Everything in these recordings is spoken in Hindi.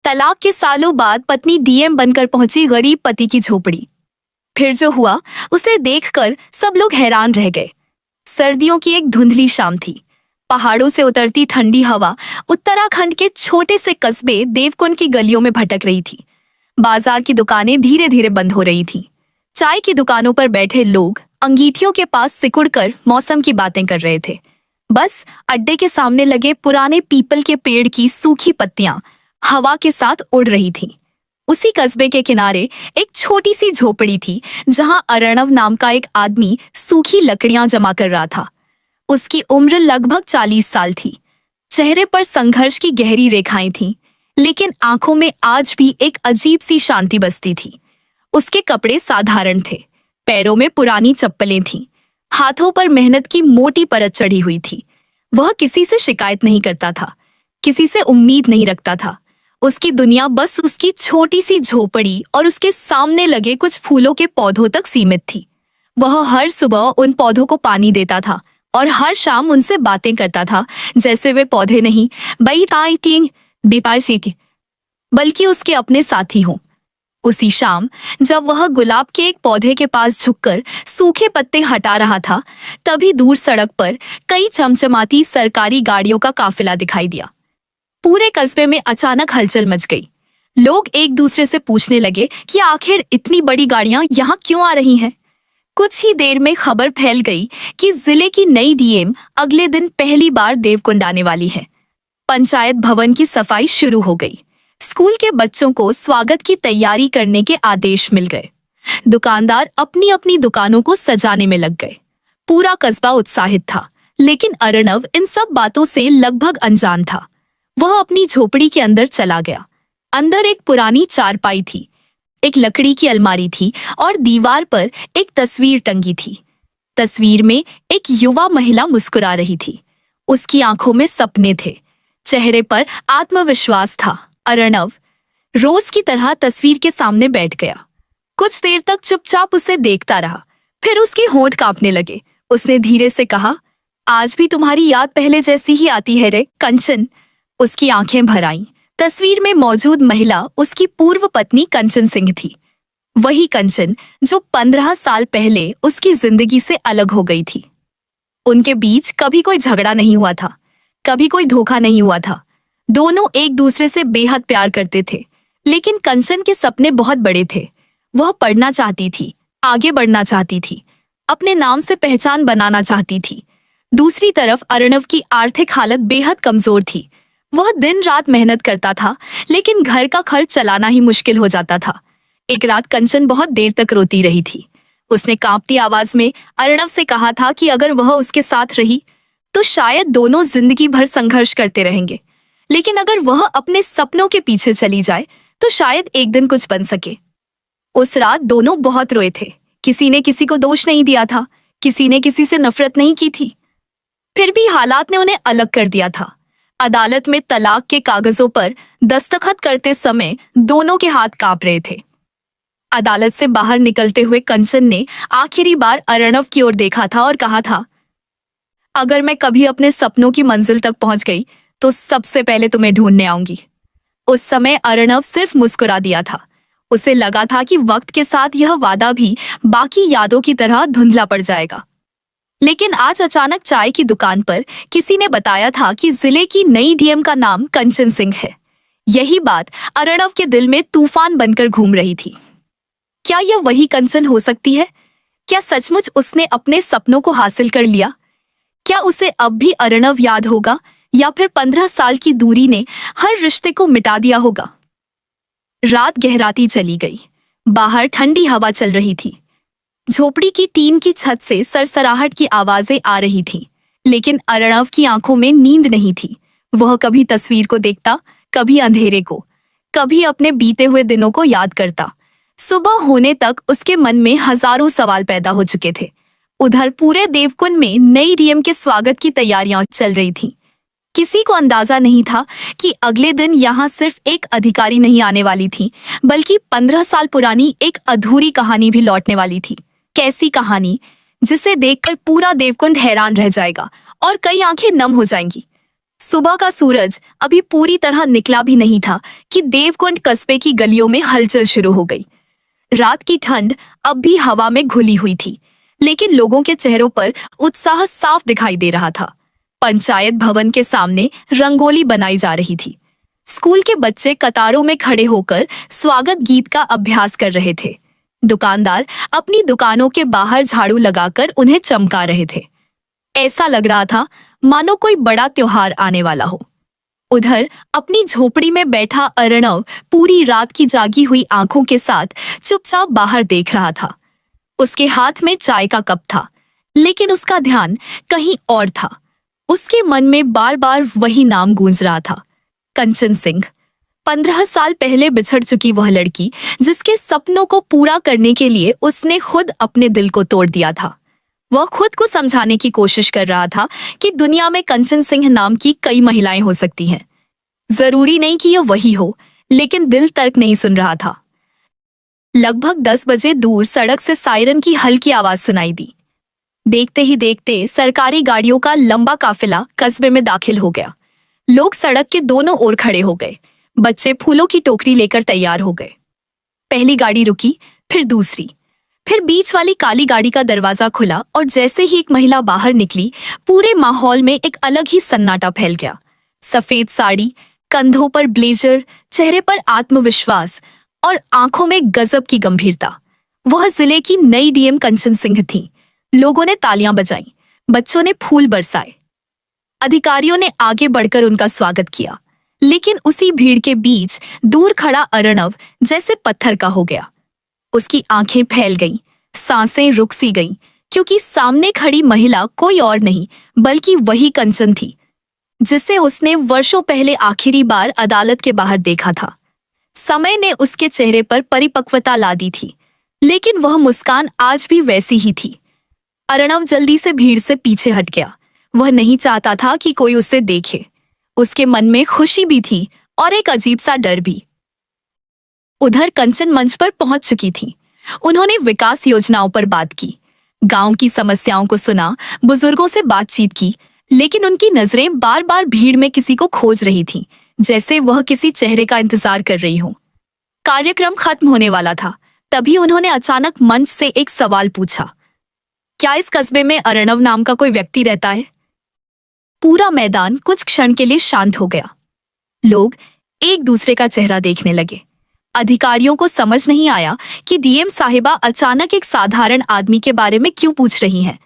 तलाक के सालों बाद पत्नी डीएम बनकर पहुंची गरीब पति की झोपड़ी। फिर जो हुआ उसे देखकर सब लोग हैरान रह गए। सर्दियों की एक धुंधली शाम थी। पहाड़ों से उतरती ठंडी हवा उत्तराखंड के छोटे से कस्बे देवकुंड की गलियों में भटक रही थी। बाजार की दुकानें धीरे धीरे बंद हो रही थीं। चाय की दुकानों पर बैठे लोग अंगीठियों के पास सिकुड़कर मौसम की बातें कर रहे थे। बस अड्डे के सामने लगे पुराने पीपल के पेड़ की सूखी पत्तियां हवा के साथ उड़ रही थीं। उसी कस्बे के किनारे एक छोटी सी झोपड़ी थी जहां अर्णव नाम का एक आदमी सूखी लकड़ियां जमा कर रहा था। उसकी उम्र लगभग 40 साल थी। चेहरे पर संघर्ष की गहरी रेखाएं थीं, लेकिन आंखों में आज भी एक अजीब सी शांति बसती थी। उसके कपड़े साधारण थे, पैरों में पुरानी चप्पलें थीं, हाथों पर मेहनत की मोटी परत चढ़ी हुई थी। वह किसी से शिकायत नहीं करता था, किसी से उम्मीद नहीं रखता था। उसकी दुनिया बस उसकी छोटी सी झोपड़ी और उसके सामने लगे कुछ फूलों के पौधों तक सीमित थी। वह हर सुबह उन पौधों को पानी देता था और हर शाम उनसे बातें करता था, जैसे वे पौधे नहीं बल्कि उसके अपने साथी हों। उसी शाम जब वह गुलाब के एक पौधे के पास झुककर सूखे पत्ते हटा रहा था, तभी दूर सड़क पर कई चमचमाती सरकारी गाड़ियों का काफिला दिखाई दिया। पूरे कस्बे में अचानक हलचल मच गई। लोग एक दूसरे से पूछने लगे कि आखिर इतनी बड़ी गाड़ियां यहाँ क्यों आ रही हैं। कुछ ही देर में खबर फैल गई कि जिले की नई डीएम अगले दिन पहली बार देवकुंड आने वाली है। पंचायत भवन की सफाई शुरू हो गई। स्कूल के बच्चों को स्वागत की तैयारी करने के आदेश मिल गए। दुकानदार अपनी अपनी दुकानों को सजाने में लग गए। पूरा कस्बा उत्साहित था, लेकिन अर्णव इन सब बातों से लगभग अनजान था। वह अपनी झोपड़ी के अंदर चला गया। अंदर एक पुरानी चारपाई थी, एक लकड़ी की अलमारी थी और दीवार पर एक तस्वीर टंगी थी। तस्वीर में एक युवा महिला मुस्कुरा रही थी। उसकी आंखों में सपने थे, चेहरे पर आत्मविश्वास था। अर्णव रोज की तरह तस्वीर के सामने बैठ गया। कुछ देर तक चुपचाप उसे देखता रहा, फिर उसके होंठ कांपने लगे। उसने धीरे से कहा, आज भी तुम्हारी याद पहले जैसी ही आती है रे कंचन। उसकी आंखें भर आईं। तस्वीर में मौजूद महिला उसकी पूर्व पत्नी कंचन सिंह थी। वही कंचन जो 15 साल पहले उसकी जिंदगी से अलग हो गई थी। उनके बीच कभी कोई झगड़ा नहीं हुआ था, कभी कोई धोखा नहीं हुआ था। दोनों एक दूसरे से बेहद प्यार करते थे, लेकिन कंचन के सपने बहुत बड़े थे। वह पढ़ना चाहती थी, आगे बढ़ना चाहती थी, अपने नाम से पहचान बनाना चाहती थी। दूसरी तरफ अर्णव की आर्थिक हालत बेहद कमजोर थी। वह दिन रात मेहनत करता था, लेकिन घर का खर्च चलाना ही मुश्किल हो जाता था। एक रात कंचन बहुत देर तक रोती रही थी। उसने कांपती आवाज में अर्णव से कहा था कि अगर वह उसके साथ रही तो शायद दोनों जिंदगी भर संघर्ष करते रहेंगे, लेकिन अगर वह अपने सपनों के पीछे चली जाए तो शायद एक दिन कुछ बन सके। उस रात दोनों बहुत रोए थे। किसी ने किसी को दोष नहीं दिया था, किसी ने किसी से नफरत नहीं की थी। फिर भी हालात ने उन्हें अलग कर दिया था। अदालत में तलाक के कागजों पर दस्तखत करते समय दोनों के हाथ कांप रहे थे। अदालत से बाहर निकलते हुए कंचन ने आखिरी बार अर्णव की ओर देखा था और कहा था, अगर मैं कभी अपने सपनों की मंजिल तक पहुंच गई तो सबसे पहले तुम्हें ढूंढने आऊंगी। उस समय अर्णव सिर्फ मुस्कुरा दिया था। उसे लगा था कि वक्त के साथ यह वादा भी बाकी यादों की तरह धुंधला पड़ जाएगा। लेकिन आज अचानक चाय की दुकान पर किसी ने बताया था कि जिले की नई डीएम का नाम कंचन सिंह है। यही बात अर्णव के दिल में तूफान बनकर घूम रही थी। क्या यह वही कंचन हो सकती है? क्या सचमुच उसने अपने सपनों को हासिल कर लिया? क्या उसे अब भी अर्णव याद होगा, या फिर 15 साल की दूरी ने हर रिश्ते को मिटा दिया होगा? रात गहराती चली गई। बाहर ठंडी हवा चल रही थी। झोपड़ी की टीन की छत से सरसराहट की आवाजें आ रही थीं, लेकिन अर्णव की आंखों में नींद नहीं थी। वह कभी तस्वीर को देखता, कभी अंधेरे को, कभी अपने बीते हुए दिनों को याद करता। सुबह होने तक उसके मन में हजारों सवाल पैदा हो चुके थे। उधर पूरे देवकुंड में नई डीएम के स्वागत की तैयारियां चल रही थीं। किसी को अंदाजा नहीं था कि अगले दिन यहाँ सिर्फ एक अधिकारी नहीं आने वाली थी, बल्कि 15 साल पुरानी एक अधूरी कहानी भी लौटने वाली थी। कैसी कहानी जिसे देखकर पूरा देवकुंड हैरान रह जाएगा और कई आंखें नम हो जाएंगी। सुबह का सूरज अभी पूरी तरह निकला भी नहीं था कि देवकुंड कस्बे की गलियों में हलचल शुरू हो गई। रात की ठंड अब भी हवा में घुली हुई थी, लेकिन लोगों के चेहरों पर उत्साह साफ दिखाई दे रहा था। पंचायत भवन के सामने रंगोली बनाई जा रही थी। स्कूल के बच्चे कतारों में खड़े होकर स्वागत गीत का अभ्यास कर रहे थे। दुकानदार अपनी दुकानों के बाहर झाड़ू लगाकर उन्हें चमका रहे थे। ऐसा लग रहा था मानो कोई बड़ा त्योहार आने वाला हो। उधर अपनी झोपड़ी में बैठा अर्णव पूरी रात की जागी हुई आंखों के साथ चुपचाप बाहर देख रहा था। उसके हाथ में चाय का कप था, लेकिन उसका ध्यान कहीं और था। उसके मन में बार बार वही नाम गूंज रहा था, कंचन सिंह। 15 साल पहले बिछड़ चुकी वह लड़की, जिसके सपनों को पूरा करने के लिए उसने खुद अपने दिल को तोड़ दिया था। वह खुद को समझाने की कोशिश कर रहा था कि दुनिया में कंचन सिंह नाम की कई महिलाएं हो सकती हैं। जरूरी नहीं कि यह वही हो, लेकिन दिल तर्क नहीं सुन रहा था। लगभग 10 बजे दूर सड़क से सायरन की हल्की आवाज सुनाई दी। देखते ही देखते सरकारी गाड़ियों का लंबा काफिला कस्बे में दाखिल हो गया। लोग सड़क के दोनों ओर खड़े हो गए। बच्चे फूलों की टोकरी लेकर तैयार हो गए। पहली गाड़ी रुकी, फिर दूसरी, फिर बीच वाली काली गाड़ी का दरवाजा खुला और जैसे ही एक महिला बाहर निकली, पूरे माहौल में एक अलग ही सन्नाटा फैल गया। सफेद साड़ी, कंधों पर ब्लेजर, चेहरे पर आत्मविश्वास और आंखों में गजब की गंभीरता। वह जिले की नई डीएम कंचन सिंह थी। लोगों ने तालियां बजाईं, बच्चों ने फूल बरसाए, अधिकारियों ने आगे बढ़कर उनका स्वागत किया। लेकिन उसी भीड़ के बीच दूर खड़ा अर्णव जैसे पत्थर का हो गया। उसकी आंखें फैल गईं, सांसें रुक सी गईं, क्योंकि सामने खड़ी महिला कोई और नहीं बल्कि वही कंचन थी, जिसे उसने वर्षों पहले आखिरी बार अदालत के बाहर देखा था। समय ने उसके चेहरे पर परिपक्वता ला दी थी, लेकिन वह मुस्कान आज भी वैसी ही थी। अर्णव जल्दी से भीड़ से पीछे हट गया। वह नहीं चाहता था कि कोई उसे देखे। उसके मन में खुशी भी थी और एक अजीब सा डर भी। उधर कंचन मंच पर पहुंच चुकी थी। उन्होंने विकास योजनाओं पर बात की, गांव की समस्याओं को सुना, बुजुर्गों से बातचीत की, लेकिन उनकी नजरें बार बार भीड़ में किसी को खोज रही थीं, जैसे वह किसी चेहरे का इंतजार कर रही हो। कार्यक्रम खत्म होने वाला था, तभी उन्होंने अचानक मंच से एक सवाल पूछा, क्या इस कस्बे में अर्णव नाम का कोई व्यक्ति रहता है? पूरा मैदान कुछ क्षण के लिए शांत हो गया। लोग एक दूसरे का चेहरा देखने लगे। अधिकारियों को समझ नहीं आया कि डीएम साहिबा अचानक एक साधारण आदमी के बारे में क्यों पूछ रही हैं।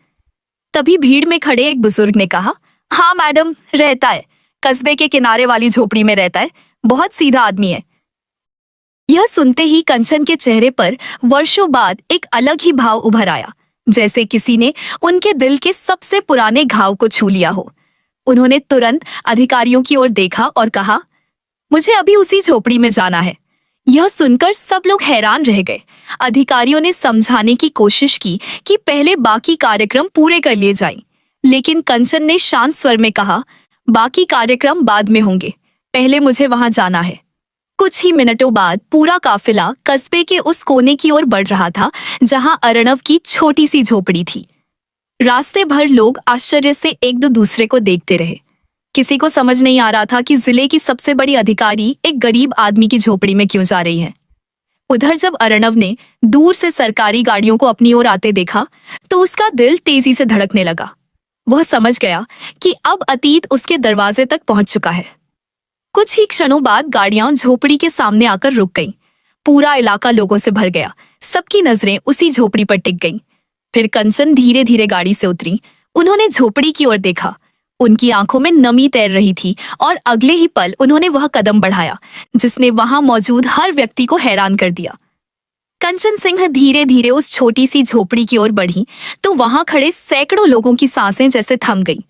तभी भीड़ में खड़े एक बुजुर्ग ने कहा, हाँ मैडम, रहता है, कस्बे के किनारे वाली झोपड़ी में रहता है, बहुत सीधा आदमी है। यह सुनते ही कंचन के चेहरे पर वर्षों बाद एक अलग ही भाव उभर आया, जैसे किसी ने उनके दिल के सबसे पुराने घाव को छू लिया हो। उन्होंने तुरंत अधिकारियों की ओर देखा और कहा, मुझे अभी उसी झोपड़ी में जाना है। यह सुनकर सब लोग हैरान रह गए। अधिकारियों ने समझाने की कोशिश की कि पहले बाकी कार्यक्रम पूरे कर लिए जाएं, लेकिन कंचन ने शांत स्वर में कहा, बाकी कार्यक्रम बाद में होंगे, पहले मुझे वहां जाना है। कुछ ही मिनटों बाद पूरा काफिला कस्बे के उस कोने की ओर बढ़ रहा था जहां अर्णव की छोटी सी झोपड़ी थी। रास्ते भर लोग आश्चर्य से एक दूसरे को देखते रहे। किसी को समझ नहीं आ रहा था कि जिले की सबसे बड़ी अधिकारी एक गरीब आदमी की झोपड़ी में क्यों जा रही है। उधर जब अर्णव ने दूर से सरकारी गाड़ियों को अपनी ओर आते देखा तो उसका दिल तेजी से धड़कने लगा। वह समझ गया कि अब अतीत उसके दरवाजे तक पहुंच चुका है। कुछ ही क्षणों बाद गाड़ियां झोपड़ी के सामने आकर रुक गईं। पूरा इलाका लोगों से भर गया। सबकी नजरें उसी झोपड़ी पर टिक गईं। फिर कंचन धीरे धीरे गाड़ी से उतरी। उन्होंने झोपड़ी की ओर देखा। उनकी आंखों में नमी तैर रही थी और अगले ही पल उन्होंने वह कदम बढ़ाया जिसने वहां मौजूद हर व्यक्ति को हैरान कर दिया। कंचन सिंह धीरे धीरे उस छोटी सी झोपड़ी की ओर बढ़ी तो वहां खड़े सैकड़ों लोगों की सांसें जैसे थम गईं।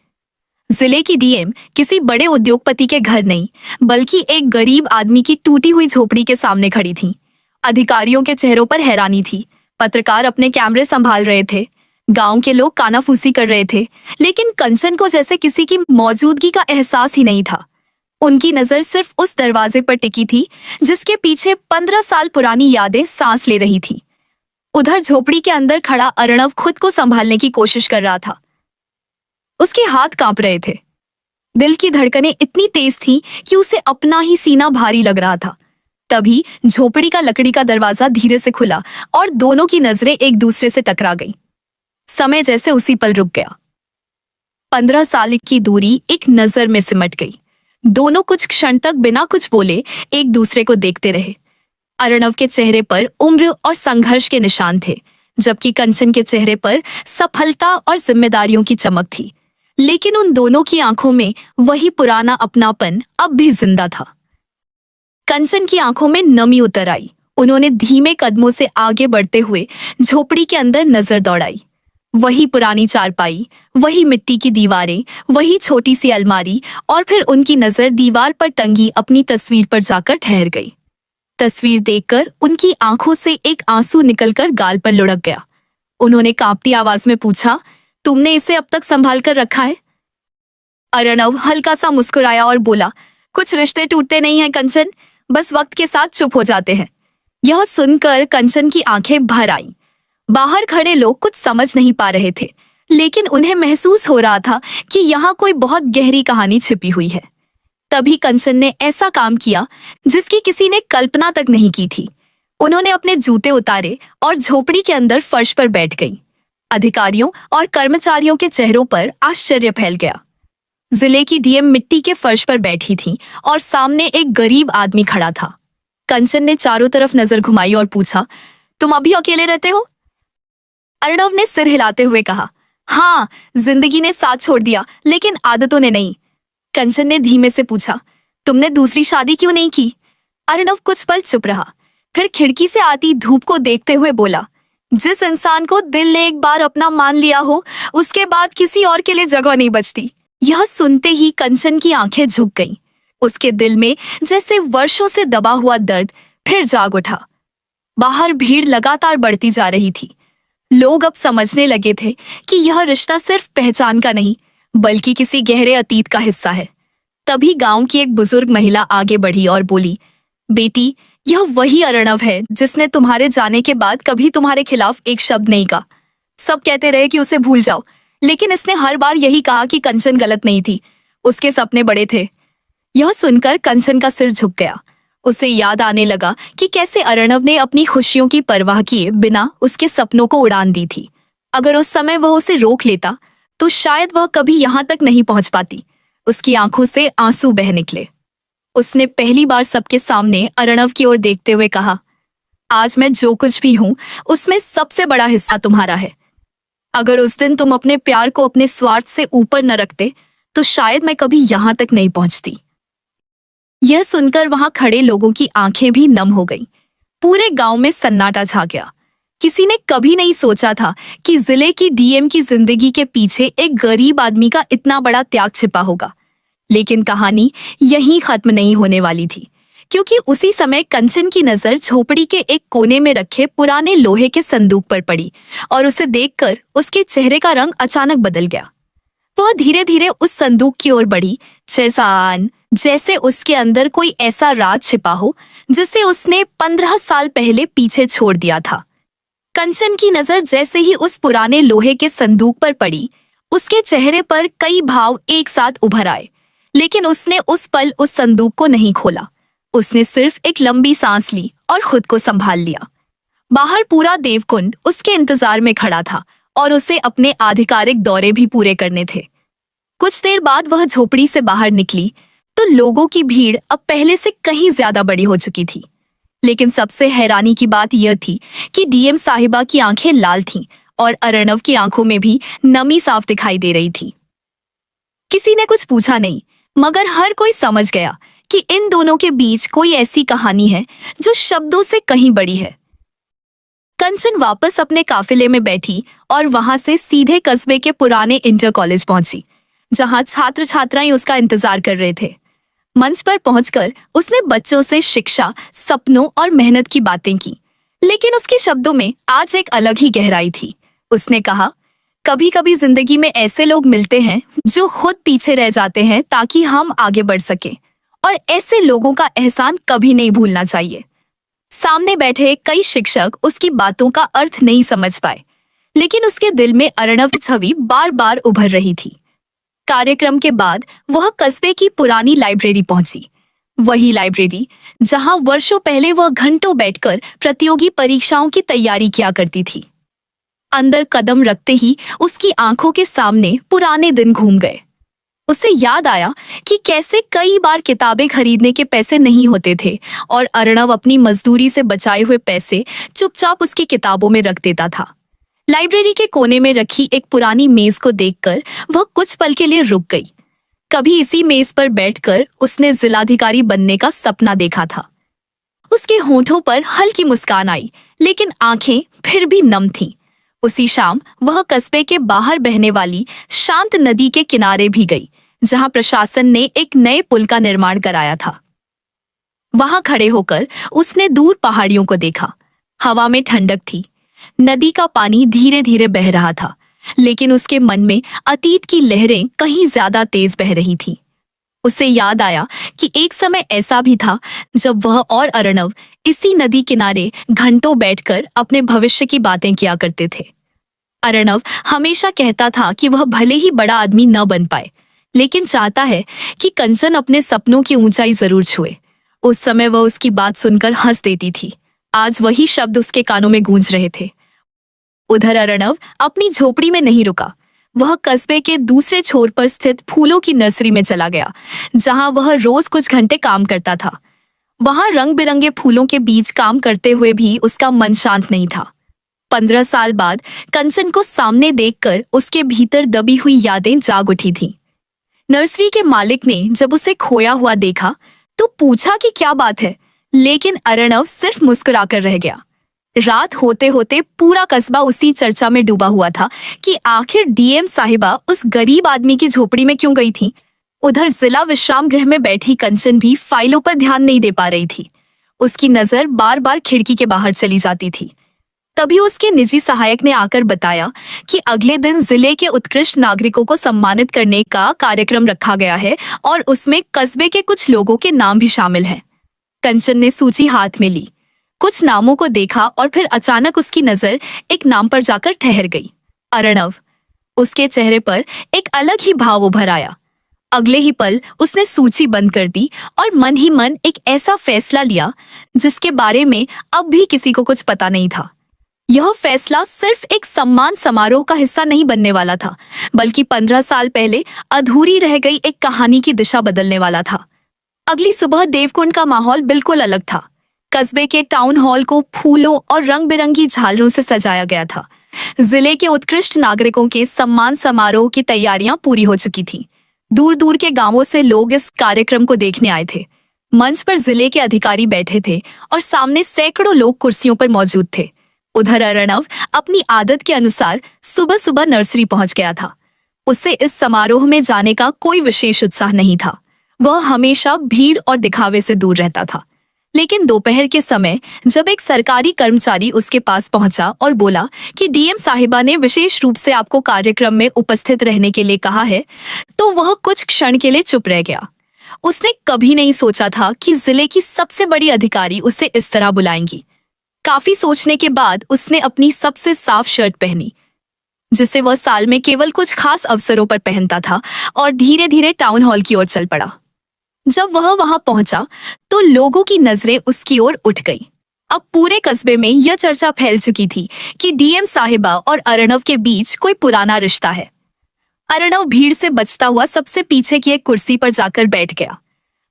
जिले की डीएम किसी बड़े उद्योगपति के घर नहीं बल्कि एक गरीब आदमी की टूटी हुई झोपड़ी के सामने खड़ी थी। अधिकारियों के चेहरों पर हैरानी थी। पत्रकार अपने कैमरे संभाल रहे थे। गांव के लोग कानाफूसी कर रहे थे, लेकिन कंचन को जैसे किसी की मौजूदगी का एहसास ही नहीं था। उनकी नजर सिर्फ उस दरवाजे पर टिकी थी जिसके पीछे 15 साल पुरानी यादें सांस ले रही थी। उधर झोपड़ी के अंदर खड़ा अर्णव खुद को संभालने की कोशिश कर रहा था। उसके हाथ कांप रहे थे। दिल की धड़कनें इतनी तेज थी कि उसे अपना ही सीना भारी लग रहा था। तभी झोपड़ी का लकड़ी का दरवाजा धीरे से खुला और दोनों की नजरें एक दूसरे से टकरा गईं। समय जैसे उसी पल रुक गया। 15 साल की दूरी एक नजर में सिमट गई। दोनों कुछ क्षण तक बिना कुछ बोले एक दूसरे को देखते रहे। अर्णव के चेहरे पर उम्र और संघर्ष के निशान थे, जबकि कंचन के चेहरे पर सफलता और जिम्मेदारियों की चमक थी। लेकिन उन दोनों की आंखों में वही पुराना अपनापन अब भी जिंदा था। कंचन की आंखों में नमी उतर आई। उन्होंने धीमे कदमों से आगे बढ़ते हुए झोपड़ी के अंदर नजर दौड़ाई। वही पुरानी चारपाई, वही मिट्टी की दीवारें, वही छोटी सी अलमारी, और फिर उनकी नजर दीवार पर टंगी अपनी तस्वीर पर जाकर ठहर गई। तस्वीर देखकर उनकी आंखों से एक आंसू निकलकर गाल पर लुढ़क गया। उन्होंने कांपती आवाज में पूछा, तुमने इसे अब तक संभाल कर रखा है? अर्णव हल्का सा मुस्कुराया और बोला, कुछ रिश्ते टूटते नहीं हैं कंचन, बस वक्त के साथ चुप हो जाते हैं। यह सुनकर कंचन की आंखें भर आईं। बाहर खड़े लोग कुछ समझ नहीं पा रहे थे, लेकिन उन्हें महसूस हो रहा था कि यहाँ कोई बहुत गहरी कहानी छिपी हुई है। तभी कंचन ने ऐसा काम किया जिसकी किसी ने कल्पना तक नहीं की थी। उन्होंने अपने जूते उतारे और झोपड़ी के अंदर फर्श पर बैठ गई। अधिकारियों और कर्मचारियों के चेहरों पर आश्चर्य फैल गया। जिले की डीएम मिट्टी के फर्श पर बैठी थी और सामने एक गरीब आदमी खड़ा था। कंचन ने चारों तरफ नजर घुमाई और पूछा, तुम अभी अकेले रहते हो? अर्णव ने सिर हिलाते हुए कहा, हाँ, जिंदगी ने साथ छोड़ दिया, लेकिन आदतों ने नहीं। कंचन ने धीमे से पूछा, तुमने दूसरी शादी क्यों नहीं की? अर्णव कुछ पल चुप रहा, फिर खिड़की से आती धूप को देखते हुए बोला, जिस इंसान को दिल ने एक बार अपना मान लिया हो, उसके बाद किसी और के लिए जगह नहीं बचती। यह सुनते ही कंचन की आंखें झुक गईं। उसके दिल में जैसे वर्षों से दबा हुआ दर्द फिर जाग उठा। बाहर भीड़ लगातार बढ़ती जा रही थी। लोग अब समझने लगे थे कि यह रिश्ता सिर्फ पहचान का नहीं, बल्कि किसी गहरे अतीत का हिस्सा है। तभी गांव की एक बुजुर्ग महिला आगे बढ़ी और बोली, बेटी, यह वही अर्णव है जिसने तुम्हारे जाने के बाद कभी तुम्हारे खिलाफ एक शब्द नहीं कहा। सब कहते रहे कि उसे भूल जाओ, लेकिन इसने हर बार यही कहा कि कंचन गलत नहीं थी, उसके सपने बड़े थे। यह सुनकर कंचन का सिर झुक गया। उसे याद आने लगा कि कैसे अर्णव ने अपनी खुशियों की परवाह किए बिना उसके सपनों को उड़ान दी थी। अगर उस समय वह उसे रोक लेता तो शायद वह कभी यहाँ तक नहीं पहुंच पाती। उसकी आंखों से आंसू बह निकले। उसने पहली बार सबके सामने अर्णव की ओर देखते हुए कहा, आज मैं जो कुछ भी हूं उसमें सबसे बड़ा हिस्सा तुम्हारा है। अगर उस दिन तुम अपने प्यार को अपने स्वार्थ से ऊपर न रखते तो शायद मैं कभी यहाँ तक नहीं पहुंचती। यह सुनकर वहां खड़े लोगों की आंखें भी नम हो गईं। पूरे गांव में सन्नाटा छा गया। किसी ने कभी नहीं सोचा था कि जिले की डीएम की जिंदगी के पीछे एक गरीब आदमी का इतना बड़ा त्याग छिपा होगा। लेकिन कहानी यहीं खत्म नहीं होने वाली थी, क्योंकि उसी समय कंचन की नजर झोपड़ी के एक कोने में रखे पुराने लोहे के संदूक पर पड़ी और उसे देखकर उसके चेहरे का रंग अचानक बदल गया। वह धीरे धीरे उस संदूक की ओर बढ़ी, जैसे उसके अंदर कोई ऐसा राज छिपा हो जिसे उसने 15 साल पहले पीछे छोड़ दिया था। कंचन की नजर जैसे ही उस पुराने लोहे के संदूक पर पड़ी, उसके चेहरे पर कई भाव एक साथ उभर आए, लेकिन उसने उस पल उस संदूक को नहीं खोला। उसने सिर्फ एक लंबी सांस ली और खुद को संभाल लिया। बाहर पूरा देवकुंड उसके इंतजार में खड़ा था और उसे अपने आधिकारिक दौरे भी पूरे करने थे। कुछ देर बाद वह झोपड़ी से बाहर निकली तो लोगों की भीड़ अब पहले से कहीं ज्यादा बड़ी हो चुकी थी। लेकिन सबसे हैरानी की बात यह थी कि डीएम साहिबा की आंखें लाल थीं और अर्णव की आंखों में भी नमी साफ दिखाई दे रही थी। किसी ने कुछ पूछा नहीं, मगर हर कोई समझ गया कि इन दोनों के बीच कोई ऐसी कहानी है जो शब्दों से कहीं बड़ी है। कंचन वापस अपने काफिले में बैठी और वहां से सीधे कस्बे के पुराने इंटर कॉलेज पहुंची, जहां छात्र छात्राएं उसका इंतजार कर रहे थे। मंच पर पहुंचकर उसने बच्चों से शिक्षा, सपनों और मेहनत की बातें की, लेकिन उसके शब्दों में आज एक अलग ही गहराई थी। उसने कहा, कभी कभी जिंदगी में ऐसे लोग मिलते हैं जो खुद पीछे रह जाते हैं ताकि हम आगे बढ़ सकें, और ऐसे लोगों का एहसान कभी नहीं भूलना चाहिए। सामने बैठे कई शिक्षक उसकी बातों का अर्थ नहीं समझ पाए, लेकिन उसके दिल में अर्णव की छवि बार बार उभर रही थी। कार्यक्रम के बाद वह कस्बे की पुरानी लाइब्रेरी पहुंची। वही लाइब्रेरी जहां वर्षों पहले वह घंटों बैठकर प्रतियोगी परीक्षाओं की तैयारी किया करती थी। अंदर कदम रखते ही उसकी आंखों के सामने पुराने दिन घूम गए। उसे याद आया कि कैसे कई बार किताबें खरीदने के पैसे नहीं होते थे और अर्णव अपनी मजदूरी से बचाए हुए पैसे चुपचाप उसकी किताबों में रख देता था। लाइब्रेरी के कोने में रखी एक पुरानी मेज को देखकर वह कुछ पल के लिए रुक गई। कभी इसी मेज पर बैठकर उसने जिलाधिकारी बनने का सपना देखा था। उसके होठों पर हल्की मुस्कान आई, लेकिन आंखें फिर भी नम थीं। उसी शाम वह कस्बे के बाहर बहने वाली शांत नदी के किनारे भी गई, जहां प्रशासन ने एक नए पुल का निर्माण कराया था। वहां खड़े होकर उसने दूर पहाड़ियों को देखा। हवा में ठंडक थी, नदी का पानी धीरे धीरे बह रहा था, लेकिन उसके मन में अतीत की लहरें कहीं ज्यादा तेज बह रही थीं। उसे याद आया कि एक समय ऐसा भी था जब वह और अर्णव इसी नदी किनारे घंटों बैठकर अपने भविष्य की बातें किया करते थे। अर्णव हमेशा कहता था कि वह भले ही बड़ा आदमी न बन पाए, लेकिन चाहता है कि कंचन अपने सपनों की ऊंचाई जरूर छुए। उस समय वह उसकी बात सुनकर हंस देती थी। आज वही शब्द उसके कानों में गूंज रहे थे। उधर अर्णव अपनी झोपड़ी में नहीं रुका। वह कस्बे के दूसरे छोर पर स्थित फूलों की नर्सरी में चला गया, जहां वह रोज कुछ घंटे काम करता था। वहां रंग बिरंगे फूलों के बीच काम करते हुए भी उसका मन शांत नहीं था। 15 साल बाद कंचन को सामने देखकर उसके भीतर दबी हुई यादें जाग उठी थीं। नर्सरी के मालिक ने जब उसे खोया हुआ देखा तो पूछा कि क्या बात है, लेकिन अर्णव सिर्फ मुस्कुराकर रह गया। रात होते होते पूरा कस्बा उसी चर्चा में डूबा हुआ था कि आखिर डीएम साहिबा उस गरीब आदमी की झोपड़ी में क्यों गई थी। उधर जिला विश्राम गृह में बैठी कंचन भी फाइलों पर ध्यान नहीं दे पा रही थी। उसकी नजर बार बार खिड़की के बाहर चली जाती थी। तभी उसके निजी सहायक ने आकर बताया कि अगले दिन जिले के उत्कृष्ट नागरिकों को सम्मानित करने का कार्यक्रम रखा गया है और उसमें कस्बे के कुछ लोगों के नाम भी शामिल हैं। कंचन ने सूची हाथ में ली, कुछ नामों को देखा और फिर अचानक उसकी नजर एक नाम पर जाकर ठहर गई, अर्णव। उसके चेहरे पर एक अलग ही भाव उभर आया। अगले ही पल उसने सूची बंद कर दी और मन ही मन एक ऐसा फैसला लिया जिसके बारे में अब भी किसी को कुछ पता नहीं था। यह फैसला सिर्फ एक सम्मान समारोह का हिस्सा नहीं बनने वाला था, बल्कि 15 साल पहले अधूरी रह गई एक कहानी की दिशा बदलने वाला था। अगली सुबह देवकुंड का माहौल बिल्कुल अलग था। कस्बे के टाउन हॉल को फूलों और रंग बिरंगी झालरों से सजाया गया था। जिले के उत्कृष्ट नागरिकों के सम्मान समारोह की तैयारियां पूरी हो चुकी थीं। दूर दूर के गांवों से लोग इस कार्यक्रम को देखने आए थे। मंच पर जिले के अधिकारी बैठे थे और सामने सैकड़ों लोग कुर्सियों पर मौजूद थे। उधर अर्णव अपनी आदत के अनुसार सुबह सुबह नर्सरी पहुंच गया था। उसे इस समारोह में जाने का कोई विशेष उत्साह नहीं था। वह हमेशा भीड़ और दिखावे से दूर रहता था। लेकिन दोपहर के समय जब एक सरकारी कर्मचारी उसके पास पहुंचा और बोला कि डीएम साहिबा ने विशेष रूप से आपको कार्यक्रम में उपस्थित रहने के लिए कहा है, तो वह कुछ क्षण के लिए चुप रह गया। उसने कभी नहीं सोचा था कि जिले की सबसे बड़ी अधिकारी उसे इस तरह बुलाएंगी। काफी सोचने के बाद उसने अपनी सबसे साफ शर्ट पहनी, जिसे वह साल में केवल कुछ खास अवसरों पर पहनता था, और धीरे धीरे टाउन हॉल की ओर चल पड़ा। जब वह वहां पहुंचा तो लोगों की नजरें उसकी ओर उठ गई। अब पूरे कस्बे में यह चर्चा फैल चुकी थी कि डीएम साहिबा और अर्णव के बीच कोई पुराना रिश्ता है। अर्णव भीड़ से बचता हुआ सबसे पीछे की एक कुर्सी पर जाकर बैठ गया।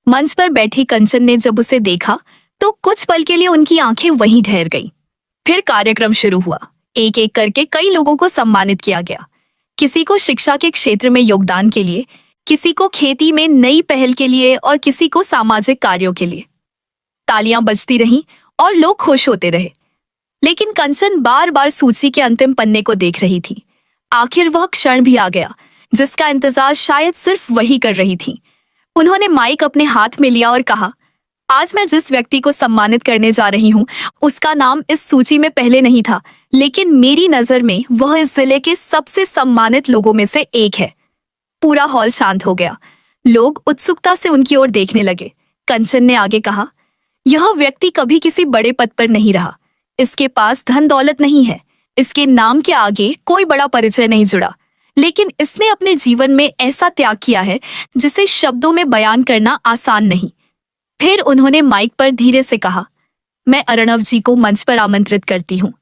मंच पर बैठी कंचन ने जब उसे देखा तो कुछ पल के लिए उनकी आंखें वहीं ठहर गईं। फिर कार्यक्रम शुरू हुआ। एक एक करके कई लोगों को सम्मानित किया गया। किसी को शिक्षा के क्षेत्र में योगदान के लिए, किसी को खेती में नई पहल के लिए और किसी को सामाजिक कार्यों के लिए। तालियां बजती रहीं और लोग खुश होते रहे। लेकिन कंचन बार बार सूची के अंतिम पन्ने को देख रही थी। आखिर वह क्षण भी आ गया जिसका इंतजार शायद सिर्फ वही कर रही थी। उन्होंने माइक अपने हाथ में लिया और कहा, आज मैं जिस व्यक्ति को सम्मानित करने जा रही हूँ उसका नाम इस सूची में पहले नहीं था, लेकिन मेरी नजर में वह इस जिले के सबसे सम्मानित लोगों में से एक है। पूरा हॉल शांत हो गया। लोग उत्सुकता से उनकी ओर देखने लगे। कंचन ने आगे कहा, यह व्यक्ति कभी किसी बड़े पद पर नहीं रहा। इसके पास धन दौलत नहीं है। इसके नाम के आगे कोई बड़ा परिचय नहीं जुड़ा। लेकिन इसने अपने जीवन में ऐसा त्याग किया है जिसे शब्दों में बयान करना आसान नहीं। फिर उन्होंने माइक पर धीरे से कहा, मैं अर्णव जी को मंच पर आमंत्रित करती हूँ।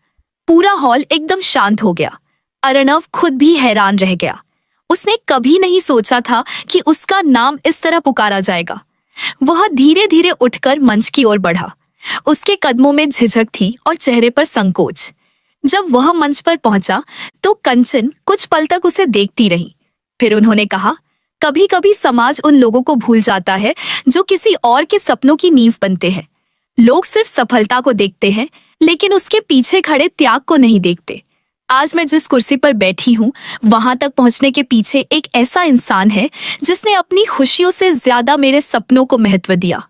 पूरा हॉल एकदम शांत हो गया। अर्णव खुद भी हैरान रह गया। उसने कभी नहीं सोचा था कि उसका नाम इस तरह पुकारा जाएगा। वह धीरे धीरे उठकर मंच की ओर बढ़ा। उसके कदमों में झिझक थी और चेहरे पर संकोच। जब वह मंच पर पहुंचा तो कंचन कुछ पल तक उसे देखती रही। फिर उन्होंने कहा, कभी कभी समाज उन लोगों को भूल जाता है जो किसी और के सपनों की नींव बनते हैं। लोग सिर्फ सफलता को देखते हैं, लेकिन उसके पीछे खड़े त्याग को नहीं देखते। आज मैं जिस कुर्सी पर बैठी हूँ, वहां तक पहुंचने के पीछे एक ऐसा इंसान है जिसने अपनी खुशियों से ज्यादा मेरे सपनों को महत्व दिया।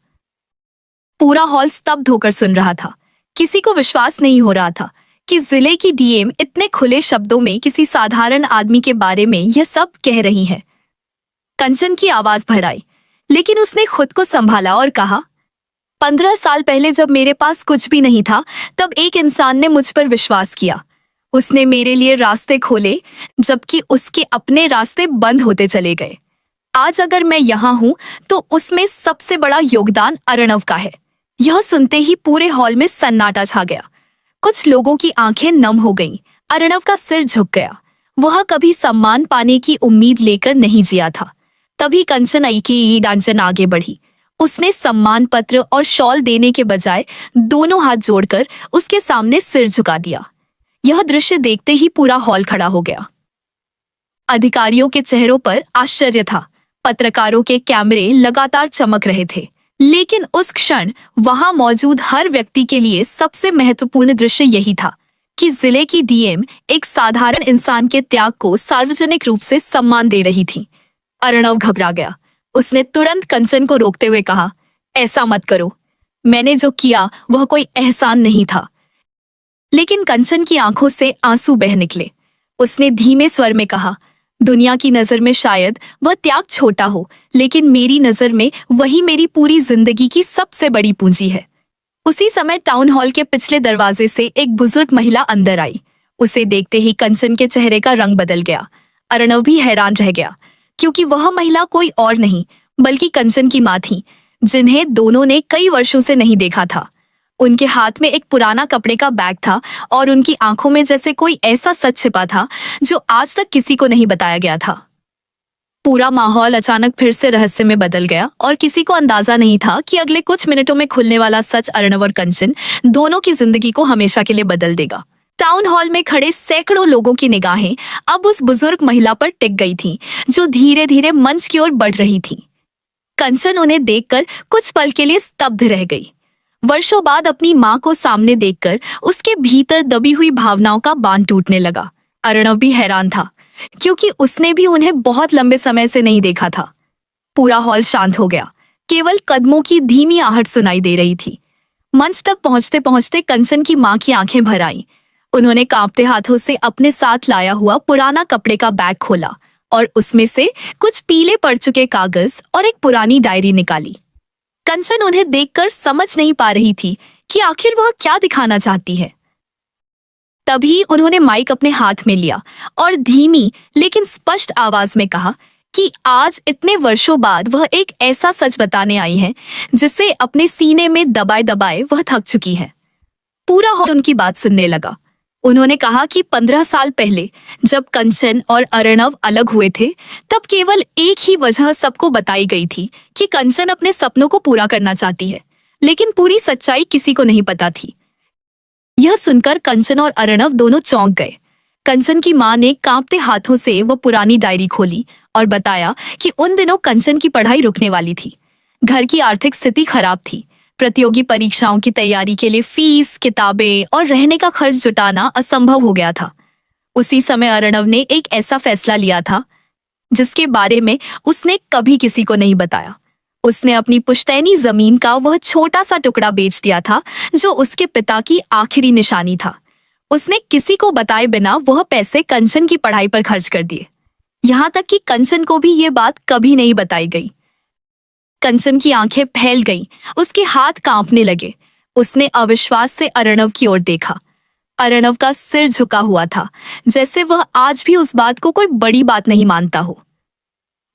पूरा हॉल स्तब्ध होकर सुन रहा था। किसी को विश्वास नहीं हो रहा था कि जिले की डीएम इतने खुले शब्दों में किसी साधारण आदमी के बारे में यह सब कह रही है। कंचन की आवाज भर आई, लेकिन उसने खुद को संभाला और कहा, 15 साल पहले जब मेरे पास कुछ भी नहीं था, तब एक इंसान ने मुझ पर विश्वास किया। उसने मेरे लिए रास्ते खोले, जबकि उसके अपने रास्ते बंद होते चले गए। आज अगर मैं यहाँ हूँ तो उसमें सबसे बड़ा योगदान अर्णव का है। यह सुनते ही पूरे हॉल में सन्नाटा छा गया। कुछ लोगों की आंखें नम हो गईं। अर्णव का सिर झुक गया। वह कभी सम्मान पाने की उम्मीद लेकर नहीं जिया था। तभी कंचन आई की डांचन आगे बढ़ी। उसने सम्मान पत्र और शॉल देने के बजाय दोनों हाथ जोड़कर उसके सामने सिर झुका दिया। यह दृश्य देखते ही पूरा हॉल खड़ा हो गया। अधिकारियों के चेहरों पर आश्चर्य था। पत्रकारों के कैमरे लगातार चमक रहे थे, लेकिन उस क्षण वहां मौजूद हर व्यक्ति के लिए सबसे महत्वपूर्ण दृश्य यही था कि जिले की डीएम एक साधारण इंसान के त्याग को सार्वजनिक रूप से सम्मान दे रही थी। अर्णव घबरा गया। उसने तुरंत कंचन को रोकते हुए कहा, ऐसा मत करो। मैंने जो किया वह कोई एहसान नहीं था। लेकिन कंचन की आंखों से आंसू बह निकले। उसने धीमे स्वर में कहा, दुनिया की नजर में शायद वह त्याग छोटा हो, लेकिन मेरी नजर में वही मेरी पूरी जिंदगी की सबसे बड़ी पूंजी है। उसी समय टाउन हॉल के पिछले दरवाजे से एक बुजुर्ग महिला अंदर आई। उसे देखते ही कंचन के चेहरे का रंग बदल गया। अर्णव भी हैरान रह गया, क्योंकि वह महिला कोई और नहीं बल्कि कंचन की माँ थी, जिन्हें दोनों ने कई वर्षों से नहीं देखा था। उनके हाथ में एक पुराना कपड़े का बैग था और उनकी आंखों में जैसे कोई ऐसा सच छिपा था जो आज तक किसी को नहीं बताया गया था। पूरा माहौल अचानक फिर से रहस्य में बदल गया और किसी को अंदाजा नहीं था कि अगले कुछ मिनटों में खुलने वाला सच अर्णव और कंचन दोनों की जिंदगी को हमेशा के लिए बदल देगा। टाउन हॉल में खड़े सैकड़ों लोगों की निगाहें अब उस बुजुर्ग महिला पर टिक गई थीं, जो धीरे धीरे मंच की ओर बढ़ रही थी। कंचन उन्हें देखकर कुछ पल के लिए स्तब्ध रह गई। वर्षों बाद अपनी माँ को सामने देखकर उसके भीतर दबी हुई भावनाओं का बांध टूटने लगा। अर्णव भी हैरान था, क्योंकि उसने भी उन्हें बहुत लंबे समय से नहीं देखा था। पूरा हॉल शांत हो गया। केवल कदमों की धीमी आहट सुनाई दे रही थी। मंच तक पहुंचते पहुंचते कंचन की माँ की आंखें भर आईं। उन्होंने कांपते हाथों से अपने साथ लाया हुआ पुराना कपड़े का बैग खोला और उसमें से कुछ पीले पड़ चुके कागज और एक पुरानी डायरी निकाली। कंचन उन्हें देखकर समझ नहीं पा रही थी कि आखिर वह क्या दिखाना चाहती है। तभी उन्होंने माइक अपने हाथ में लिया और धीमी लेकिन स्पष्ट आवाज में कहा कि आज इतने वर्षों बाद वह एक ऐसा सच बताने आई है जिसे अपने सीने में दबाए दबाए वह थक चुकी है। पूरा हॉल उनकी बात सुनने लगा। उन्होंने कहा कि 15 साल पहले जब कंचन और अर्णव अलग हुए थे, तब केवल एक ही वजह सबको बताई गई थी कि कंचन अपने सपनों को पूरा करना चाहती है, लेकिन पूरी सच्चाई किसी को नहीं पता थी। यह सुनकर कंचन और अर्णव दोनों चौंक गए। कंचन की माँ ने कांपते हाथों से वह पुरानी डायरी खोली और बताया कि उन दिनों कंचन की पढ़ाई रुकने वाली थी। घर की आर्थिक स्थिति खराब थी। प्रतियोगी परीक्षाओं की तैयारी के लिए फीस, किताबें और रहने का खर्च जुटाना असंभव हो गया था। उसी समय अर्णव ने एक ऐसा फैसला लिया था जिसके बारे में उसने कभी किसी को नहीं बताया। उसने अपनी पुश्तैनी जमीन का वह छोटा सा टुकड़ा बेच दिया था जो उसके पिता की आखिरी निशानी था। उसने किसी को बताए बिना वह पैसे कंचन की पढ़ाई पर खर्च कर दिए। यहाँ तक कि कंचन को भी ये बात कभी नहीं बताई गई। कंचन की आंखें फैल गईं, उसके हाथ कांपने लगे। उसने अविश्वास से अर्णव की ओर देखा। अर्णव का सिर झुका हुआ था, जैसे वह आज भी उस बात को कोई बड़ी बात नहीं मानता हो।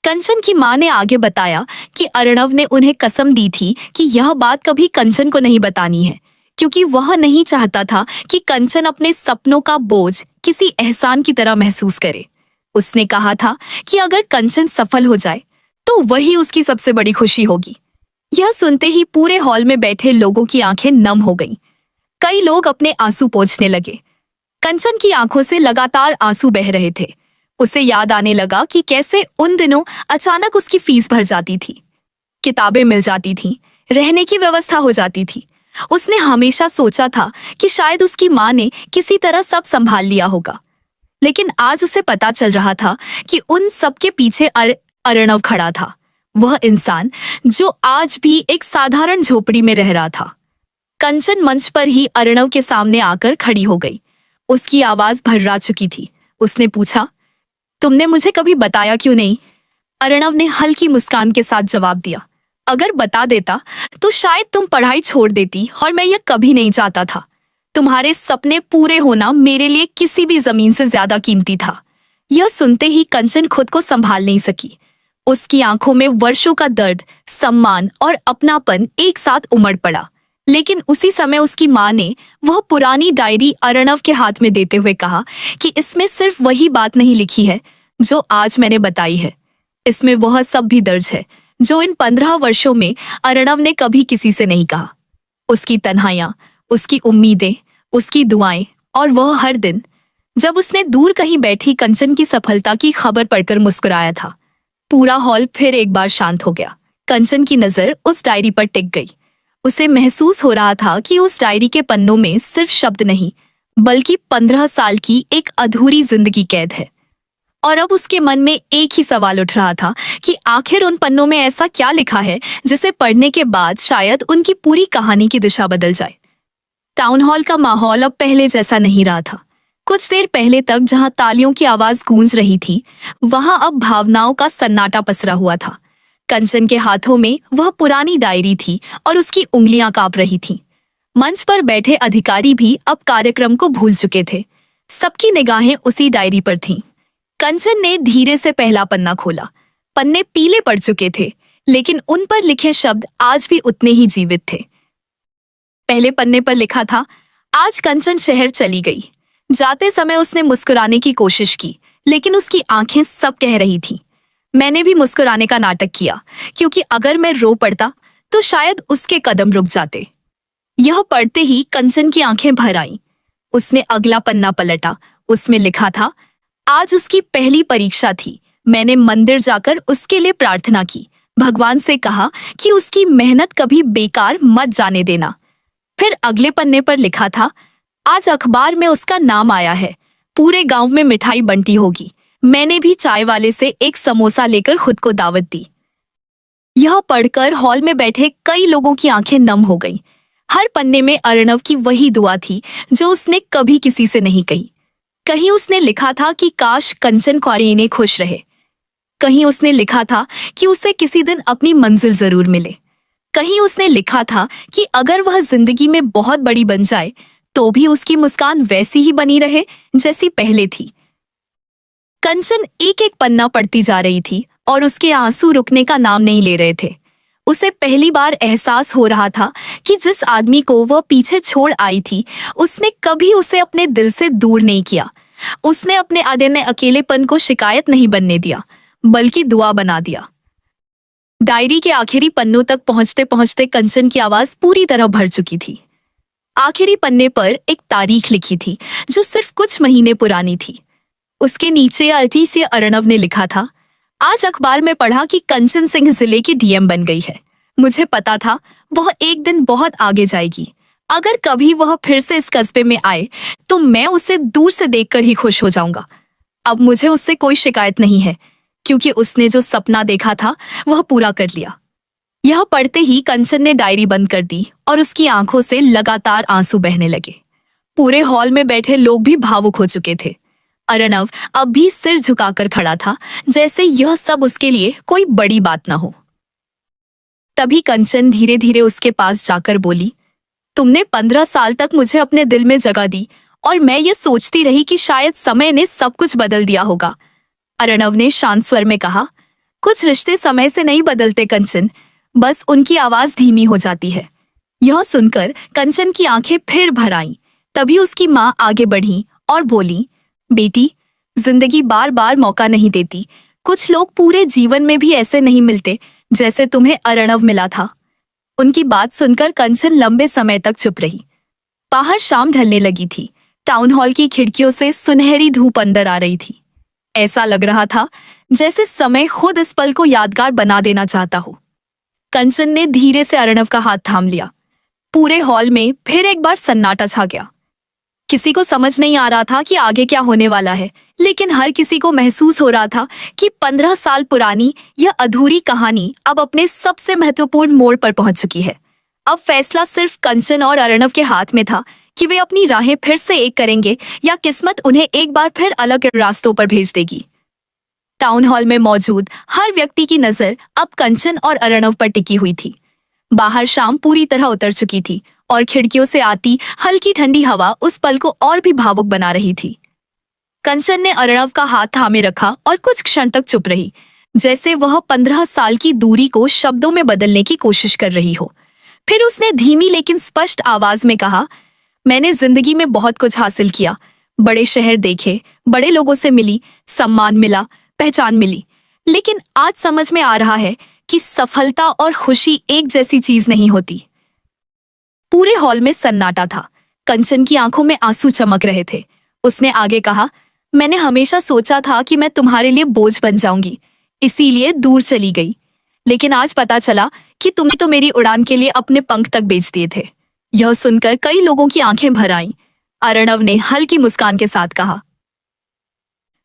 कंचन की मां ने आगे बताया कि अर्णव ने उन्हें कसम दी थी कि यह बात कभी कंचन को नहीं बतानी है, क्योंकि वह नहीं चाहता था कि कंचन अपने सपनों का बोझ किसी एहसान की तरह महसूस करे। उसने कहा था कि अगर कंचन सफल हो जाए तो वही उसकी सबसे बड़ी खुशी होगी। यह सुनते ही पूरे हॉल में बैठे लोगों की आंखें नम हो गईं। कई लोग अपने आंसू पोंछने लगे। कंचन की आंखों से लगातार आंसू बह रहे थे। उसे याद आने लगा कि कैसे उन दिनों अचानक उसकी फीस भर जाती थी, किताबें मिल जाती थीं, रहने की व्यवस्था हो जाती थी। उसने हमेशा सोचा था कि शायद उसकी मां ने किसी तरह सब संभाल लिया होगा, लेकिन आज उसे पता चल रहा था कि उन सब के पीछे अर्णव खड़ा था, वह इंसान जो आज भी एक साधारण झोपड़ी में रह रहा था। कंचन मंच पर ही अर्णव के सामने आकर खड़ी हो गई। उसकी आवाज भर्रा चुकी थी। उसने पूछा, तुमने मुझे कभी बताया क्यों नहीं? अर्णव ने हल्की मुस्कान के साथ जवाब दिया, अगर बता देता तो शायद तुम पढ़ाई छोड़ देती, और मैं यह कभी नहीं चाहता था। तुम्हारे सपने पूरे होना मेरे लिए किसी भी जमीन से ज्यादा कीमती था। यह सुनते ही कंचन खुद को संभाल नहीं सकी। उसकी आंखों में वर्षों का दर्द, सम्मान और अपनापन एक साथ उमड़ पड़ा। लेकिन उसी समय उसकी मां ने वह पुरानी डायरी अर्णव के हाथ में देते हुए कहा कि इसमें सिर्फ वही बात नहीं लिखी है जो आज मैंने बताई है, इसमें वह सब भी दर्ज है जो इन 15 वर्षों में अर्णव ने कभी किसी से नहीं कहा। उसकी तन्हाइयां, उसकी उम्मीदें, उसकी दुआएं, और वह हर दिन जब उसने दूर कहीं बैठी कंचन की सफलता की खबर पढ़कर मुस्कुराया था। पूरा हॉल फिर एक बार शांत हो गया। कंचन की नजर उस डायरी पर टिक गई। उसे महसूस हो रहा था कि उस डायरी के पन्नों में सिर्फ शब्द नहीं, बल्कि 15 साल की एक अधूरी जिंदगी कैद है। और अब उसके मन में एक ही सवाल उठ रहा था कि आखिर उन पन्नों में ऐसा क्या लिखा है जिसे पढ़ने के बाद शायद उनकी पूरी कहानी की दिशा बदल जाए। टाउन हॉल का माहौल अब पहले जैसा नहीं रहा था। कुछ देर पहले तक जहां तालियों की आवाज गूंज रही थी, वहां अब भावनाओं का सन्नाटा पसरा हुआ था। कंचन के हाथों में वह पुरानी डायरी थी और उसकी उंगलियां कांप रही थीं। मंच पर बैठे अधिकारी भी अब कार्यक्रम को भूल चुके थे। सबकी निगाहें उसी डायरी पर थीं। कंचन ने धीरे से पहला पन्ना खोला। पन्ने पीले पड़ चुके थे, लेकिन उन पर लिखे शब्द आज भी उतने ही जीवित थे। पहले पन्ने पर लिखा था, आज कंचन शहर चली गई। जाते समय उसने मुस्कुराने की कोशिश की, लेकिन उसकी आंखें सब कह रही थीं। मैंने भी मुस्कुराने का नाटक किया, क्योंकि अगर मैं रो पड़ता तो शायद उसके कदम रुक जाते। यह पढ़ते ही कंचन की आंखें भर आईं। उसने अगला पन्ना पलटा। उसमें लिखा था, आज उसकी पहली परीक्षा थी। मैंने मंदिर जाकर उसके लिए प्रार्थना की, भगवान से कहा कि उसकी मेहनत कभी बेकार मत जाने देना। फिर अगले पन्ने पर लिखा था, आज अखबार में उसका नाम आया है, पूरे गांव में मिठाई बंटी होगी। मैंने भी चाय वाले से एक समोसा लेकर खुद को दावत दी। यह पढ़कर हॉल में बैठे कई लोगों की आंखें नम हो गईं। हर पन्ने में अर्णव की वही दुआ थी जो उसने कभी किसी से नहीं कही। कहीं उसने लिखा था कि काश कंचन कौरिने खुश रहे। कहीं उसने लिखा था कि उसे किसी दिन अपनी मंजिल जरूर मिले। कहीं उसने लिखा था कि अगर वह जिंदगी में बहुत बड़ी बन जाए तो भी उसकी मुस्कान वैसी ही बनी रहे जैसी पहले थी। कंचन एक एक पन्ना पढ़ती जा रही थी और उसके आंसू रुकने का नाम नहीं ले रहे थे। उसे पहली बार एहसास हो रहा था कि जिस आदमी को वह पीछे छोड़ आई थी, उसने कभी उसे अपने दिल से दूर नहीं किया। उसने अपने अदन्य अकेलेपन को शिकायत नहीं बनने दिया, बल्कि दुआ बना दिया। डायरी के आखिरी पन्नों तक पहुंचते पहुंचते कंचन की आवाज पूरी तरह भर चुकी थी। आखिरी पन्ने पर एक तारीख लिखी थी जो सिर्फ कुछ महीने पुरानी थी। उसके नीचे अल्टी से अर्णव ने लिखा था, आज अखबार में पढ़ा कि कंचन सिंह जिले की डीएम बन गई है। मुझे पता था वह एक दिन बहुत आगे जाएगी। अगर कभी वह फिर से इस कस्बे में आए तो मैं उसे दूर से देखकर ही खुश हो जाऊंगा। अब मुझे उससे कोई शिकायत नहीं है, क्योंकि उसने जो सपना देखा था वह पूरा कर लिया। यह पढ़ते ही कंचन ने डायरी बंद कर दी और उसकी आंखों से लगातार आंसू बहने लगे। पूरे हॉल में बैठे लोग भी भावुक हो चुके थे। अर्णव अब भी सिर झुकाकर खड़ा था, जैसे यह सब उसके लिए कोई बड़ी बात न हो। तभी कंचन धीरे धीरे उसके पास जाकर बोली, तुमने 15 साल तक मुझे अपने दिल में जगह दी और मैं ये सोचती रही कि शायद समय ने सब कुछ बदल दिया होगा। अर्णव ने शांत स्वर में कहा, कुछ रिश्ते समय से नहीं बदलते कंचन, बस उनकी आवाज धीमी हो जाती है। यह सुनकर कंचन की आंखें फिर भर आईं। तभी उसकी माँ आगे बढ़ी और बोली, बेटी, जिंदगी बार बार मौका नहीं देती। कुछ लोग पूरे जीवन में भी ऐसे नहीं मिलते जैसे तुम्हें अर्णव मिला था। उनकी बात सुनकर कंचन लंबे समय तक चुप रही। बाहर शाम ढलने लगी थी। टाउन हॉल की खिड़कियों से सुनहरी धूप अंदर आ रही थी। ऐसा लग रहा था जैसे समय खुद इस पल को यादगार बना देना चाहता हो। कंचन ने धीरे से अर्णव का हाथ थाम लिया। पूरे हॉल में फिर एक बार सन्नाटा छा गया। किसी को समझ नहीं आ रहा था कि आगे क्या होने वाला है, लेकिन हर किसी को महसूस हो रहा था कि 15 साल पुरानी यह अधूरी कहानी अब अपने सबसे महत्वपूर्ण मोड़ पर पहुंच चुकी है। अब फैसला सिर्फ कंचन और अर्णव के हाथ में था कि वे अपनी राहें फिर से एक करेंगे या किस्मत उन्हें एक बार फिर अलग रास्तों पर भेज देगी। टाउन हॉल में मौजूद हर व्यक्ति की नजर अब कंचन और अर्णव पर टिकी हुई थी। बाहर शाम पूरी तरह उतर चुकी थी और खिड़कियों से आती हल्की ठंडी हवा उस पल को और भी भावुक बना रही थी। कंचन ने अर्णव का हाथ थामे रखा और कुछ क्षण तक चुप रही, जैसे वह 15 साल की दूरी को शब्दों में बदलने की कोशिश कर रही हो। फिर उसने धीमी लेकिन स्पष्ट आवाज में कहा, मैंने जिंदगी में बहुत कुछ हासिल किया, बड़े शहर देखे, बड़े लोगों से मिली, सम्मान मिला, पहचान मिली, लेकिन आज समझ में आ रहा है कि सफलता और खुशी एक जैसी चीज नहीं होती। पूरे हॉल में सन्नाटा था। कंचन की आंखों में आंसू चमक रहे थे। उसने आगे कहा, मैंने हमेशा सोचा था कि मैं तुम्हारे लिए बोझ बन जाऊंगी, इसीलिए दूर चली गई, लेकिन आज पता चला कि तुमने तो मेरी उड़ान के लिए अपने पंख तक बेच दिए थे। यह सुनकर कई लोगों की आंखें भर आईं। अर्णव ने हल्की मुस्कान के साथ कहा,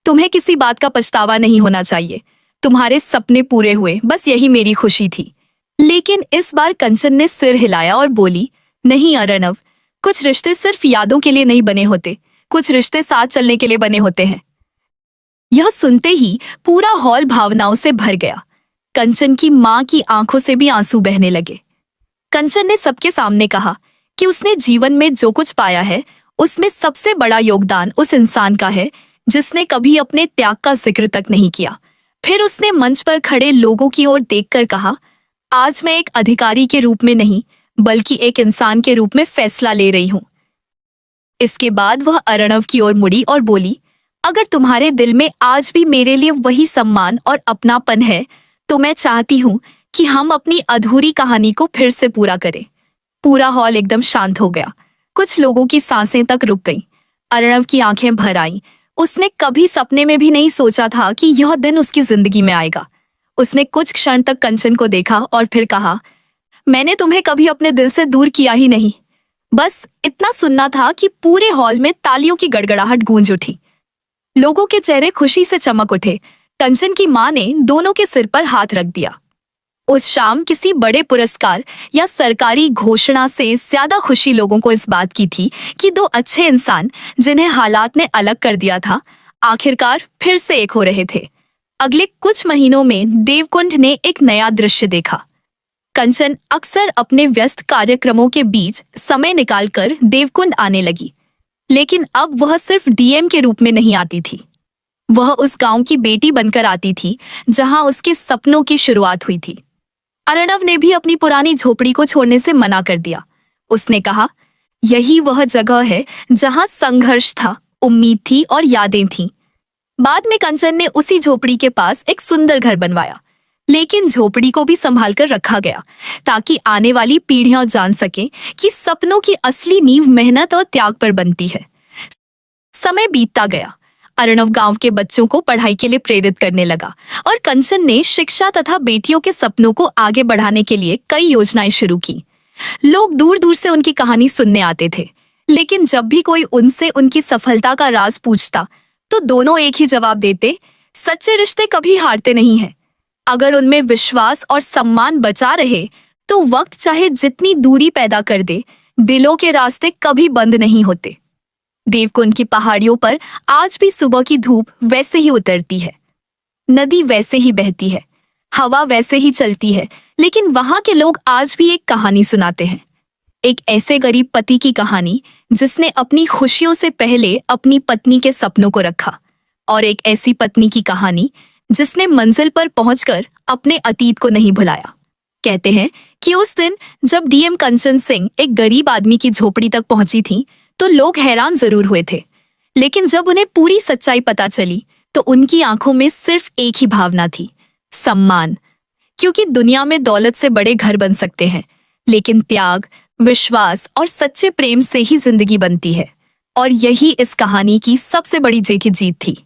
तुम्हें किसी बात का पछतावा नहीं होना चाहिए। तुम्हारे सपने पूरे हुए, बस यही मेरी खुशी थी। लेकिन इस बार कंचन ने सिर हिलाया और बोली, नहीं अर्णव, कुछ रिश्ते सिर्फ यादों के लिए नहीं बने होते, कुछ रिश्ते साथ चलने के लिए बने होते हैं। यह सुनते ही पूरा हॉल भावनाओं से भर गया। कंचन की मां की आंखों से भी आंसू बहने लगे। कंचन ने सबके सामने कहा कि उसने जीवन में जो कुछ पाया है उसमें सबसे बड़ा योगदान उस इंसान का है जिसने कभी अपने त्याग का जिक्र तक नहीं किया। फिर उसने मंच पर खड़े लोगों की ओर देखकर कहा, आज मैं एक अधिकारी के रूप में नहीं बल्कि एक इंसान के रूप में फैसला ले रही हूं। इसके बाद वह अर्णव की ओर मुड़ी और बोली, अगर तुम्हारे दिल में आज भी मेरे लिए वही सम्मान और अपनापन है तो मैं चाहती हूं कि हम अपनी अधूरी कहानी को फिर से पूरा करें। पूरा हॉल एकदम शांत हो गया। कुछ लोगों की सांसें तक रुक गईं। अर्णव की आंखें भर आईं। उसने कभी सपने में भी नहीं सोचा था कि यह दिन उसकी जिंदगी में आएगा। उसने कुछ क्षण तक कंचन को देखा और फिर कहा, मैंने तुम्हें कभी अपने दिल से दूर किया ही नहीं। बस इतना सुनना था कि पूरे हॉल में तालियों की गड़गड़ाहट गूंज उठी। लोगों के चेहरे खुशी से चमक उठे। कंचन की मां ने दोनों के सिर पर हाथ रख दिया। उस शाम किसी बड़े पुरस्कार या सरकारी घोषणा से ज्यादा खुशी लोगों को इस बात की थी कि दो अच्छे इंसान जिन्हें हालात ने अलग कर दिया था, आखिरकार फिर से एक हो रहे थे। अगले कुछ महीनों में देवकुंड ने एक नया दृश्य देखा। कंचन अक्सर अपने व्यस्त कार्यक्रमों के बीच समय निकालकर देवकुंड आने लगी, लेकिन अब वह सिर्फ डीएम के रूप में नहीं आती थी। वह उस गांव की बेटी बनकर आती थी जहां उसके सपनों की शुरुआत हुई थी। अर्णव ने भी अपनी पुरानी झोपड़ी को छोड़ने से मना कर दिया। उसने कहा, यही वह जगह है जहां संघर्ष था, उम्मीद थी और यादें थीं। बाद में कंचन ने उसी झोपड़ी के पास एक सुंदर घर बनवाया, लेकिन झोपड़ी को भी संभाल कर रखा गया ताकि आने वाली पीढ़ियां जान सकें कि सपनों की असली नींव मेहनत और त्याग पर बनती है। समय बीतता गया। अर्णव गांव के बच्चों को पढ़ाई के लिए प्रेरित करने लगा और कंचन ने शिक्षा तथा बेटियों के सपनों को आगे बढ़ाने के लिए कई योजनाएं शुरू की। लोग दूर दूर से उनकी कहानी सुनने आते थे, लेकिन जब भी कोई उनसे उनकी सफलता का राज पूछता तो दोनों एक ही जवाब देते, सच्चे रिश्ते कभी हारते नहीं हैं। अगर उनमें विश्वास और सम्मान बचा रहे तो वक्त चाहे जितनी दूरी पैदा कर दे, दिलों के रास्ते कभी बंद नहीं होते। देवकुंड की पहाड़ियों पर आज भी सुबह की धूप वैसे ही उतरती है, नदी वैसे ही बहती है, हवा वैसे ही चलती है, लेकिन वहां के लोग आज भी एक कहानी सुनाते हैं। एक ऐसे गरीब पति की कहानी जिसने अपनी खुशियों से पहले अपनी पत्नी के सपनों को रखा, और एक ऐसी पत्नी की कहानी जिसने मंजिल पर पहुंचकर अपने अतीत को नहीं भुलाया। कहते हैं कि उस दिन जब डीएम कंचन सिंह एक गरीब आदमी की झोपड़ी तक पहुंची थी तो लोग हैरान जरूर हुए थे, लेकिन जब उन्हें पूरी सच्चाई पता चली तो उनकी आंखों में सिर्फ एक ही भावना थी, सम्मान। क्योंकि दुनिया में दौलत से बड़े घर बन सकते हैं, लेकिन त्याग, विश्वास और सच्चे प्रेम से ही जिंदगी बनती है। और यही इस कहानी की सबसे बड़ी जीत थी।